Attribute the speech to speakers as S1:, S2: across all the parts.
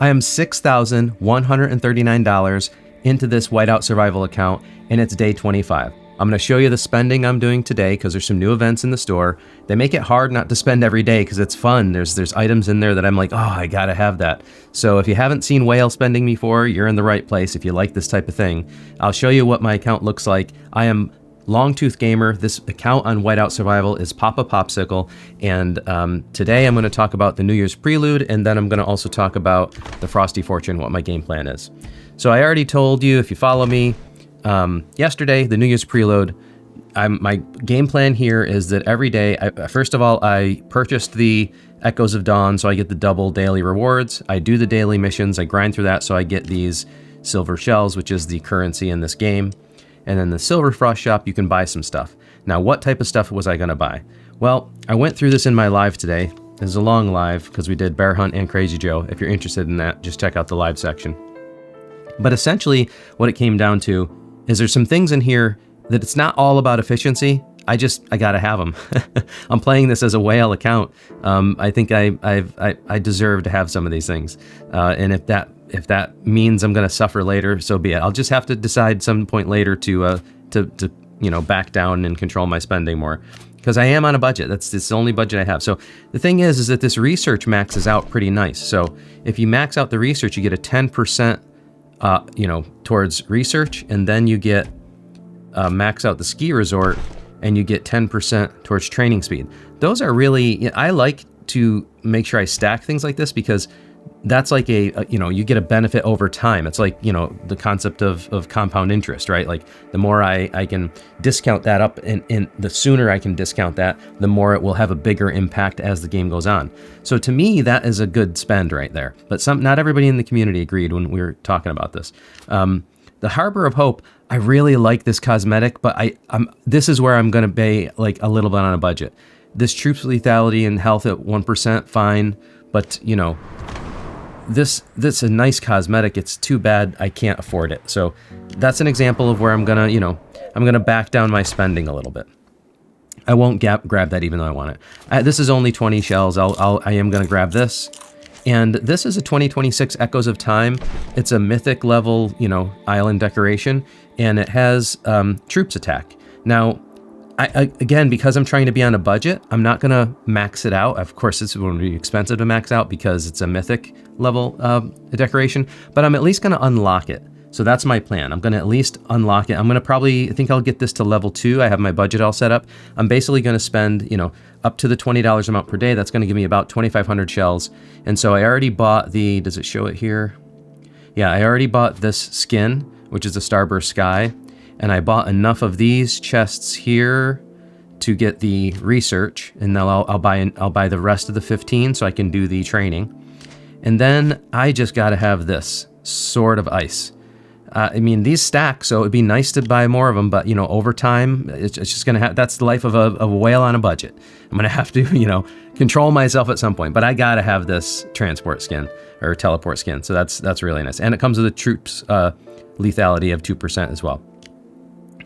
S1: I am $6,139 into this Whiteout survival account, and it's day 25. I'm going to show you the spending I'm doing today because there's some new events in the store. They make it hard not to spend every day because it's fun. There's items in there that I'm like, oh, I got to have that. So if you haven't seen whale spending before, you're in the right place if you like this type of thing. I'll show you what my account looks like. I am Longtooth Gamer. This account on Whiteout Survival is Popsicle, and today I'm going to talk about the New Year's Prelude, and then I'm going to also talk about the Frosty Fortune, what my game plan is. So I already told you, if you follow me, yesterday, the New Year's Prelude, my game plan here is that every day, first of all, I purchased the Echoes of Dawn, so I get the double daily rewards. I do the daily missions, I grind through that, so I get these silver shells, which is the currency in this game. And then the Silver Frost shop, you can buy some stuff. Now, what type of stuff was I going to buy? Well, I went through this in my live today. This is a long live because we did Bear Hunt and Crazy Joe. If you're interested in that, just check out the live section. But essentially, what it came down to is there's some things in here that it's not all about efficiency. I got to have them. I'm playing this as a whale account. I think I deserve to have some of these things. And if that means I'm going to suffer later, so be it. I'll just have to decide some point later to back down and control my spending more, because I am on a budget. That's the only budget I have. So the thing is that this research maxes out pretty nice. So if you max out the research, you get a 10% towards research, and then you get max out the ski resort and you get 10% towards training speed. Those are really, I like to make sure I stack things like this because that's like you get a benefit over time. It's like, the concept of compound interest, right? Like the more I can discount that up, and the sooner I can discount that, the more it will have a bigger impact as the game goes on. So to me, that is a good spend right there. But not everybody in the community agreed when we were talking about this. The Harbor of Hope, I really like this cosmetic, but this is where I'm going to pay like a little bit on a budget. This troops lethality and health at 1%, fine, but this is a nice cosmetic. It's too bad I can't afford it. So that's an example of where I'm gonna back down my spending a little bit. I won't grab that even though I want it. This is only 20 shells. I am gonna grab this. And this is a 2026 Echoes of Time. It's a mythic level, island decoration, and it has troops attack. Now, again, because I'm trying to be on a budget, I'm not going to max it out. Of course, this is going to be expensive to max out because it's a mythic level decoration, but I'm at least going to unlock it. So that's my plan. I'm going to at least unlock it. I'm going to I think I'll get this to level 2. I have my budget all set up. I'm basically going to spend, up to the $20 amount per day. That's going to give me about 2,500 shells. And so I already bought does it show it here? Yeah, I already bought this skin, which is the Starburst Sky. And I bought enough of these chests here to get the research, and then I'll buy the rest of the 15 so I can do the training. And then I just got to have this Sword of Ice. These stack, so it'd be nice to buy more of them, but over time, it's just gonna have. That's the life of a whale on a budget. I'm gonna have to control myself at some point, but I gotta have this transport skin or teleport skin. So that's really nice, and it comes with a troops lethality of 2% as well.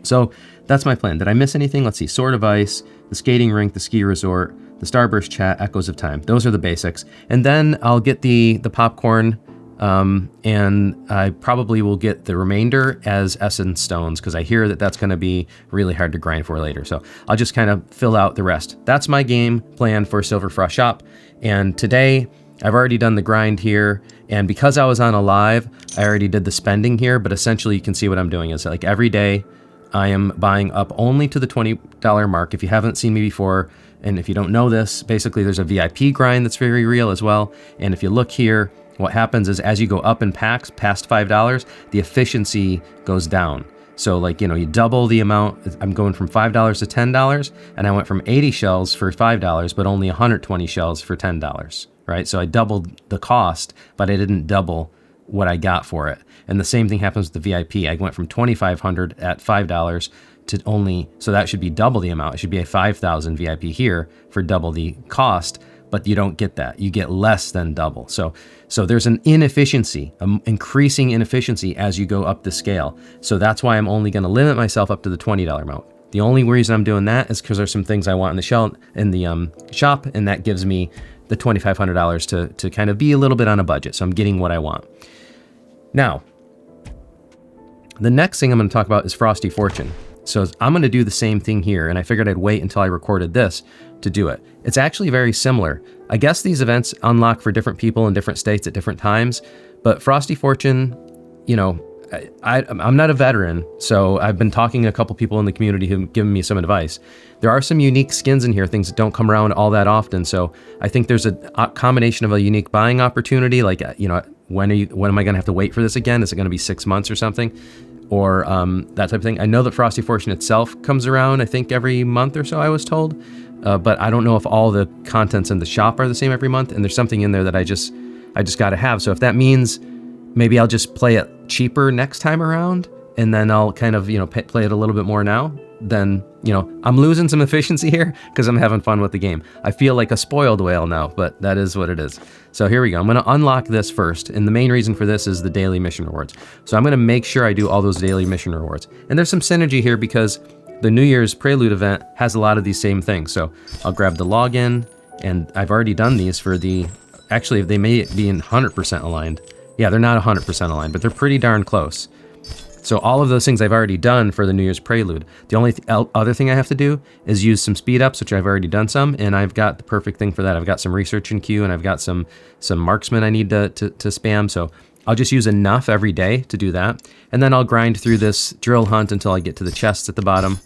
S1: So that's my plan. Did I miss anything? Let's see. Sword of Ice, the skating rink, the ski resort, the Starburst chat, Echoes of Time. Those are the basics. And then I'll get the popcorn, and I probably will get the remainder as essence stones because I hear that that's going to be really hard to grind for later. So I'll just kind of fill out the rest. That's my game plan for Silver Frost Shop. And today I've already done the grind here. And because I was on a live, I already did the spending here. But essentially you can see what I'm doing is like every day I am buying up only to the $20 mark. If you haven't seen me before, and if you don't know this, basically there's a VIP grind that's very real as well. And if you look here, what happens is as you go up in packs past $5, the efficiency goes down. So you double the amount. I'm going from $5 to $10, and I went from 80 shells for $5, but only 120 shells for $10, right? So I doubled the cost, but I didn't double what I got for it. And the same thing happens with the VIP. I went from 2,500 at $5 to only, so that should be double the amount. It should be a 5,000 VIP here for double the cost, but you don't get that. You get less than double. So there's an inefficiency, increasing inefficiency as you go up the scale. So that's why I'm only going to limit myself up to the $20 amount. The only reason I'm doing that is because there's some things I want in the shop, and that gives me the $2,500 to kind of be a little bit on a budget. So I'm getting what I want. Now, the next thing I'm going to talk about is Frosty Fortune. So I'm going to do the same thing here, and I figured I'd wait until I recorded this to do it. It's actually very similar. I guess these events unlock for different people in different states at different times, but Frosty Fortune, you know, I'm not a veteran, so I've been talking to a couple people in the community who've given me some advice. There are some unique skins in here, things that don't come around all that often, so I think there's a combination of a unique buying opportunity, like, you know, when am I going to have to wait for this again? Is it going to be 6 months or something? Or that type of thing. I know that Frosty Fortune itself comes around, I think, every month or so, I was told. But I don't know if all the contents in the shop are the same every month, and there's something in there that I just got to have. So if that means maybe I'll just play it cheaper next time around, and then I'll kind of, you know, play it a little bit more now, then, you know, I'm losing some efficiency here because I'm having fun with the game. I feel like a spoiled whale now, but that is what it is. So here we go. I'm going to unlock this first, and the main reason for this is the daily mission rewards. So I'm going to make sure I do all those daily mission rewards. And there's some synergy here because the New Year's Prelude event has a lot of these same things. So I'll grab the login, and I've already done these for the, actually they may be in 100% aligned. Yeah, they're not 100% aligned, but they're pretty darn close. So all of those things I've already done for the New Year's Prelude. The only other thing I have to do is use some speed ups, which I've already done some, and I've got the perfect thing for that. I've got some research in queue, and I've got some marksmen I need to spam. So I'll just use enough every day to do that. And then I'll grind through this drill hunt until I get to the chests at the bottom.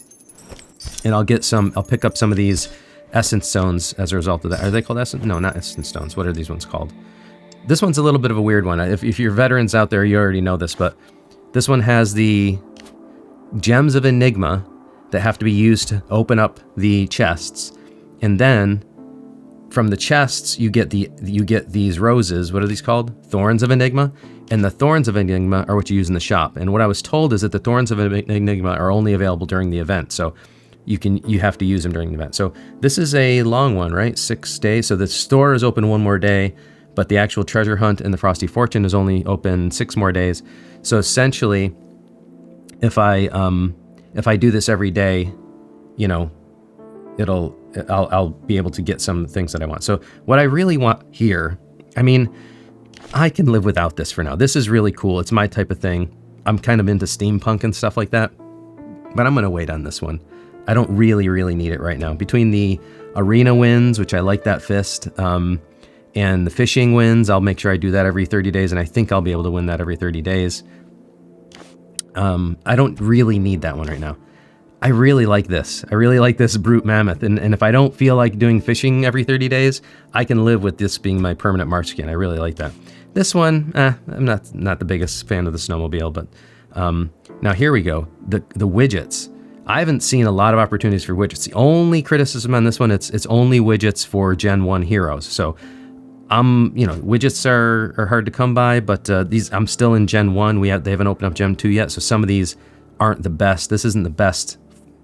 S1: And I'll pick up some of these essence stones as a result of that. Are they called essence? No, not essence stones. What are these ones called? This one's a little bit of a weird one. If you're veterans out there, you already know this, but this one has the gems of Enigma that have to be used to open up the chests. And then from the chests, you get these roses. What are these called? Thorns of Enigma. And the Thorns of Enigma are what you use in the shop. And what I was told is that the Thorns of Enigma are only available during the event. So you have to use them during the event. So this is a long one, right? 6 days. So the store is open one more day, but the actual treasure hunt and the Frosty Fortune is only open 6 more days. So essentially, if I do this every day, you know, I'll be able to get some things that I want. So what I really want here, I mean, I can live without this for now. This is really cool. It's my type of thing. I'm kind of into steampunk and stuff like that, but I'm going to wait on this one. I don't really need it right now. Between the arena wins, which I like that fist, and the fishing wins, I'll make sure I do that every 30 days, and I think I'll be able to win that every 30 days. I don't really need that one right now. I really like this. I really like this Brute Mammoth, and if I don't feel like doing fishing every 30 days, I can live with this being my permanent March skin. I really like that. This one, I'm not the biggest fan of the snowmobile, but now here we go. The widgets. I haven't seen a lot of opportunities for widgets. The only criticism on this one, it's only widgets for Gen 1 heroes. So you know, widgets are hard to come by, but I'm still in Gen 1. They haven't opened up Gen 2 yet, so some of these aren't the best. This isn't the best,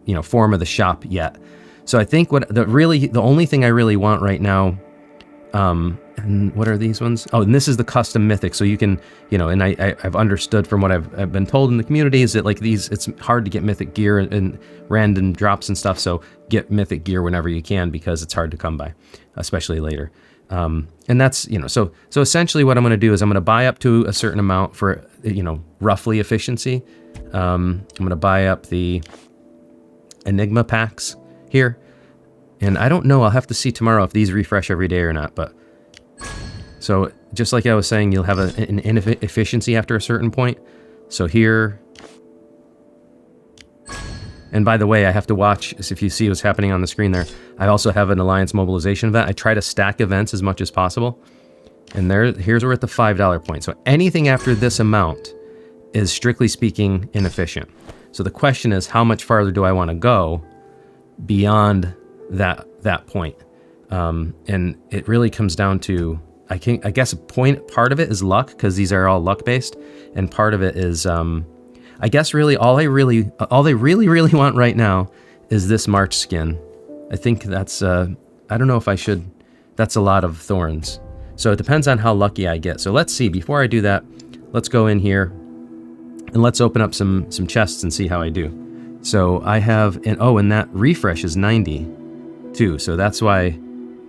S1: you know, form of the shop yet. So I think the only thing I really want right now, and what are these ones? Oh, and this is the custom mythic. So you can, you know, and I've understood from what I've been told in the community is that like it's hard to get mythic gear and random drops and stuff. So get mythic gear whenever you can because it's hard to come by, especially later. And that's, you know, so essentially what I'm going to do is I'm going to buy up to a certain amount for, you know, roughly efficiency. I'm going to buy up the Enigma packs here. And I don't know, I'll have to see tomorrow if these refresh every day or not, but so just like I was saying, you'll have an inefficiency after a certain point. So here, and by the way, I have to watch, if you see what's happening on the screen there, I also have an Alliance mobilization event. I try to stack events as much as possible. And here's where we're at the $5 point. So anything after this amount is strictly speaking inefficient. So the question is, how much farther do I want to go beyond that point? And it really comes down to, I guess part of it is luck, because these are all luck based, and part of it is I guess really all they really want right now is this March skin. I think that's I don't know if I should. That's a lot of thorns. So it depends on how lucky I get. So let's see. Before I do that, let's go in here and let's open up some chests and see how I do. So I have and that refresh is 90 too. So that's why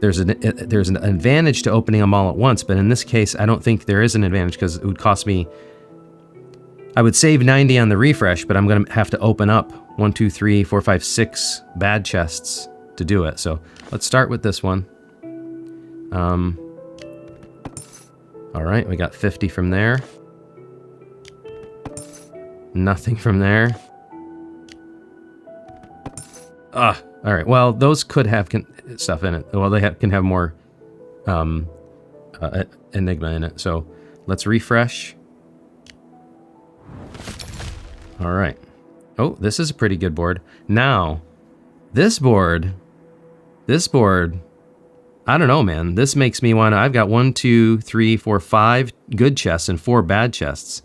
S1: there's an advantage to opening them all at once, but in this case, I don't think there is an advantage because it would cost me. I would save 90 on the refresh, but I'm going to have to open up 1, 2, 3, 4, 5, 6 bad chests to do it. So let's start with this one. All right, we got 50 from there. Nothing from there. All right. Well, those could have stuff in it. Well, they can have more Enigma in it. So let's refresh. All right. Oh, this is a pretty good board. Now, this board, I don't know, man. This makes me want to. I've got 1, 2, 3, 4, 5 good chests and 4 bad chests.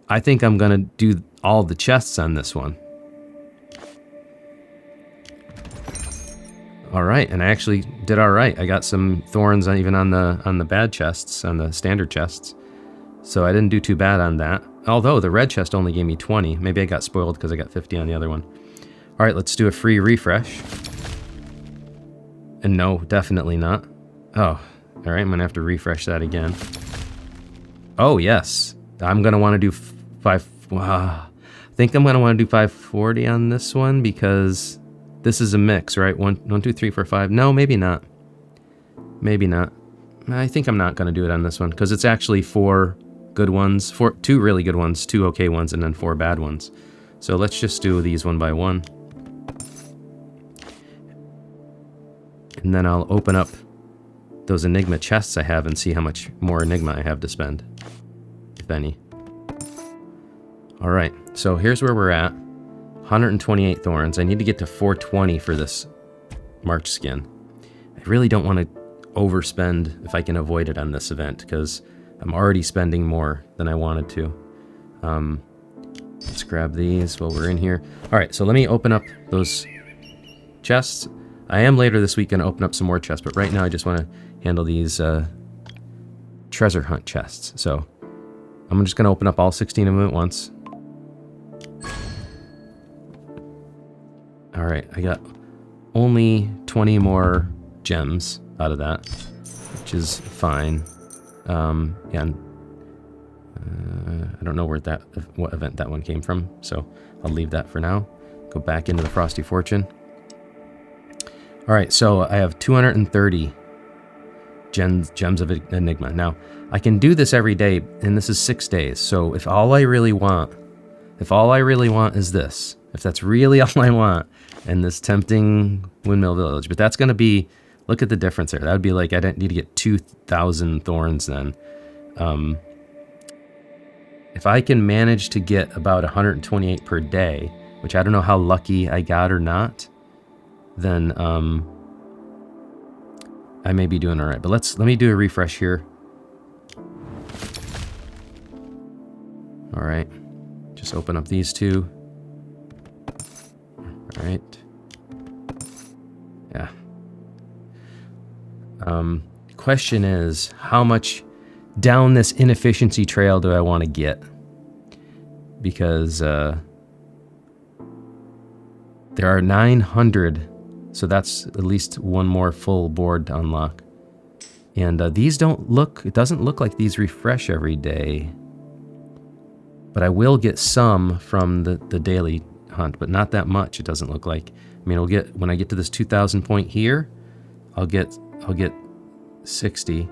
S1: I think I'm going to do all the chests on this one. All right, and I actually did all right. I got some thorns even on the bad chests, on the standard chests. So I didn't do too bad on that. Although the red chest only gave me 20. Maybe I got spoiled because I got 50 on the other one. All right, let's do a free refresh. And no, definitely not. Oh, all right, I'm going to have to refresh that again. Oh, yes. I'm going to want to do 5... I think I'm going to want to do 540 on this one because this is a mix, right? 1, 2, 3, 4, 5. No, maybe not. Maybe not. I think I'm not going to do it on this one because it's actually 4 good ones, 2 really good ones, 2 okay ones, and then 4 bad ones. So let's just do these one by one. And then I'll open up those Enigma chests I have and see how much more Enigma I have to spend, if any. All right, so here's where we're at. 128 thorns. I need to get to 420 for this March skin. I really don't want to overspend if I can avoid it on this event because I'm already spending more than I wanted to. Let's grab these while we're in here. All right, so let me open up those chests. I am later this week going to open up some more chests, but right now I just want to handle these treasure hunt chests. So I'm just going to open up all 16 of them at once. All right, I got only 20 more gems out of that, which is fine. Yeah, I don't know what event that one came from, so I'll leave that for now. Go back into the Frosty Fortune. All right, so I have 230 gems of Enigma. Now, I can do this every day, and this is 6 days. So if all I really want is this, if that's really all I want, and this tempting windmill village, but that's going to be, look at the difference there. That would be like, I don't need to get 2,000 thorns then. If I can manage to get about 128 per day, which I don't know how lucky I got or not, then I may be doing all right. But let me do a refresh here. All right, just open up these two. All right. Yeah. Question is, how much down this inefficiency trail do I want to get? Because there are 900, so that's at least one more full board to unlock. And these don't look, it doesn't look like these refresh every day. But I will get some from the daily hunt, but not that much, it doesn't look like. I mean, when I get to this 2,000 point here, I'll get 60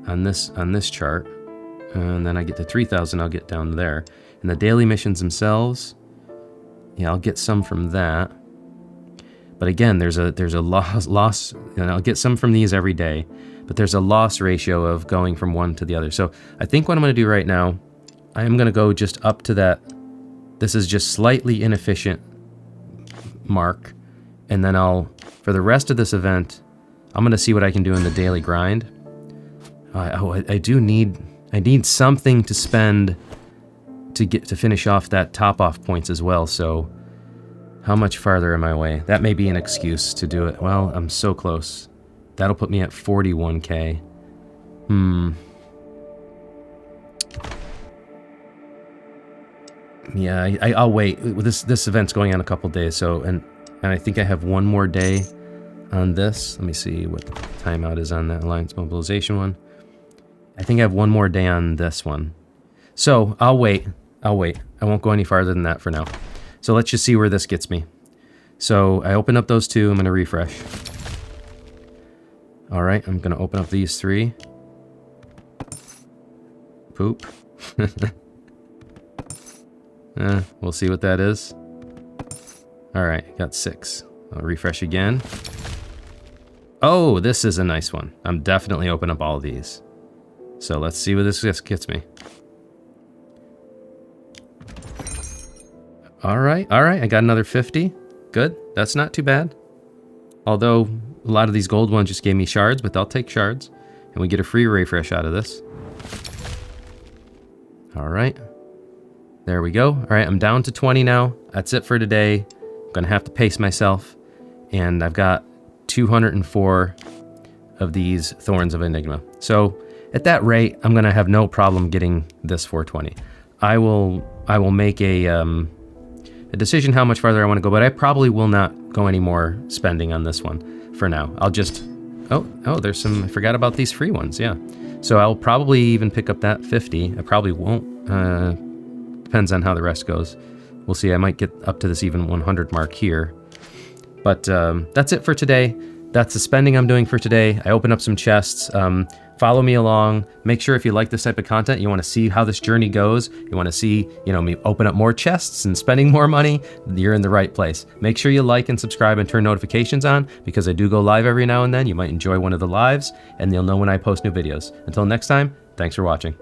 S1: on this chart, and then I get to 3,000, I'll get down there. And the daily missions themselves, yeah, I'll get some from that. But again, there's a loss, and I'll get some from these every day, but there's a loss ratio of going from one to the other. So I think what I'm going to do right now, I am going to go just up to that. This is just slightly inefficient mark, and then for the rest of this event, I'm going to see what I can do in the daily grind. I need something to spend to finish off that top off points as well. So how much farther am I away? That may be an excuse to do it. Well, I'm so close. That'll put me at 41K. Yeah, I'll wait. This event's going on a couple days, so and I think I have one more day on this. Let me see what the timeout is on that Alliance Mobilization one. I think I have one more day on this one. So I'll wait. I won't go any farther than that for now. So let's just see where this gets me. So I open up those two. I'm going to refresh. All right, I'm going to open up these three. Poop. We'll see what that is. All right, got 6. I'll refresh again. Oh, this is a nice one. I'm definitely open up all of these. So let's see what this gets me. All right, I got another 50. Good, that's not too bad. Although a lot of these gold ones just gave me shards, but I'll take shards. And we get a free refresh out of this. All right, there we go. All right, I'm down to 20 now. That's it for today. I'm gonna have to pace myself. And I've got 204 of these Thorns of Enigma. So at that rate, I'm gonna have no problem getting this 420. I will make a decision how much farther I want to go, but I probably will not go any more spending on this one for now. I'll just, oh, there's some, I forgot about these free ones, yeah. So I'll probably even pick up that 50. I probably won't, depends on how the rest goes. We'll see, I might get up to this even 100 mark here. But that's it for today. That's the spending I'm doing for today. I opened up some chests. Follow me along. Make sure if you like this type of content, you want to see how this journey goes, you want to see, me open up more chests and spending more money, you're in the right place. Make sure you like and subscribe and turn notifications on, because I do go live every now and then. You might enjoy one of the lives, and you'll know when I post new videos. Until next time, thanks for watching.